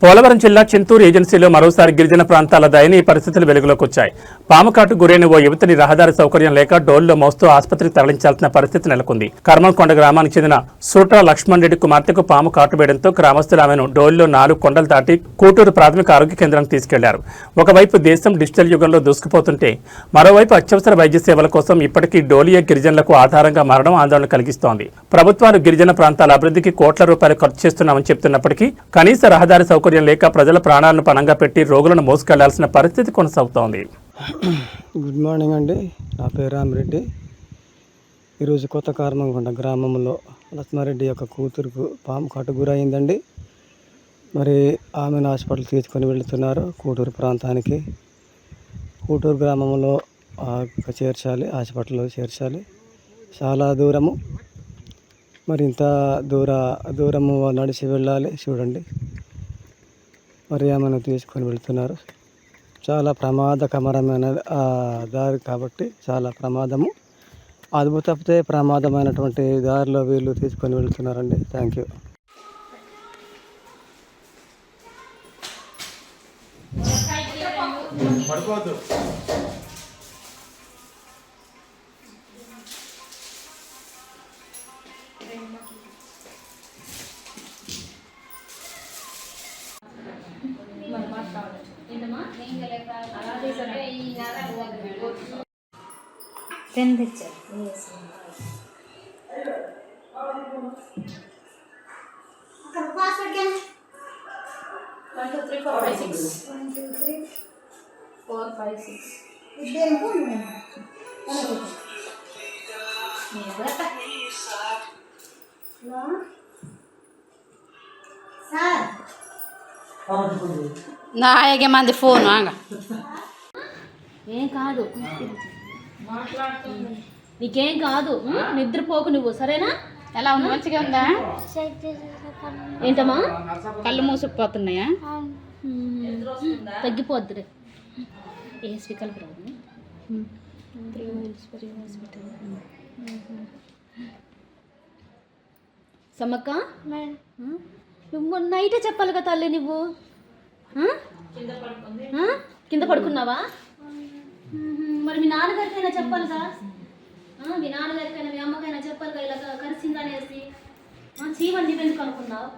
పోలవరం జిల్లా చింతూరు ఏజెన్సీలో మరోసారి గిరిజన ప్రాంతాల దయనీయ పరిస్థితులు వెలుగులోకి వచ్చాయి. పాముకాటు గురైన ఓ యువతిని రహదారి సౌకర్యం లేక డోల్లో మోస్తూ ఆసుపత్రికి తరలించాల్సిన పరిస్థితి నెలకొంది. కర్మంకొండ గ్రామానికి చెందిన సూట్రా లక్ష్మణ్ రెడ్డి కుమార్తెకు పాము కాటు వేయడంతో గ్రామస్తులు ఆమెను డోల్లో 4 కొండలు దాటి కూటూరు ప్రాథమిక ఆరోగ్య కేంద్రానికి తీసుకెళ్లారు. ఒకవైపు దేశం డిజిటల్ యుగంలో దూసుకుపోతుంటే మరోవైపు అత్యవసర వైద్య సేవల కోసం ఇప్పటికీ డోలియా గిరిజనులకు ఆధారంగా మారడం ఆందోళన కలిగిస్తోంది. ప్రభుత్వాలు గిరిజన ప్రాంతాల అభివృద్ధికి కోట్ల రూపాయలు ఖర్చు చేస్తున్నామని చెప్తున్నప్పటికీ కనీస రహదారి సౌకర్యం లేక ప్రజల ప్రాణాలను పణంగా పెట్టి రోగులను మోసుకెళ్లాల్సిన పరిస్థితి కొనసాగుతోంది. గుడ్ మార్నింగ్ అండి. నా పేరు రామిరెడ్డి. ఈరోజు కొత్త కర్మంకొండ గ్రామంలో లక్ష్మారెడ్డి యొక్క కూతురుకు పాము కాటు గురైందండి. మరి ఆమెను హాస్పిటల్ తీసుకొని వెళుతున్నారు కూటూరు ప్రాంతానికి. కూటూరు గ్రామంలో చేర్చాలి, హాస్పిటల్లో చేర్చాలి. చాలా దూరము, మరి ఇంత దూరము నడిచి వెళ్ళాలి. చూడండి, మరి ఆమెను తీసుకొని వెళ్తున్నారు. చాలా ప్రమాదకరమైన దారి కాబట్టి చాలా ప్రమాదము. అదుపు తప్పితే ప్రమాదమైనటువంటి దారిలో వీళ్ళు తీసుకొని వెళ్తున్నారండి. Thank you. నాయకే మంది ఫోన్ ఏం కాదు, నీకేం కాదు, నిద్రపోకు నువ్వు, సరేనా? ఎలా ఉంది? మంచిగా ఉందా? ఏంటమ్మా కళ్ళు మూసుకుపోతున్నాయా? తగ్గిపోద్ది. ఏ స్పీకర్ సమ్మక్క, నువ్వు నైటే చెప్పాలి కదా తల్లి. నువ్వు కింద పడుకున్నావా? మరి మీ నాన్నగారికైనా చెప్పాలిగా, మీ నాన్నగారికైనా మీ అమ్మకైనా చెప్పాలిగా ఇలా కరిసిందనేసి. చీమని నువ్వెందుకు అనుకున్నావు?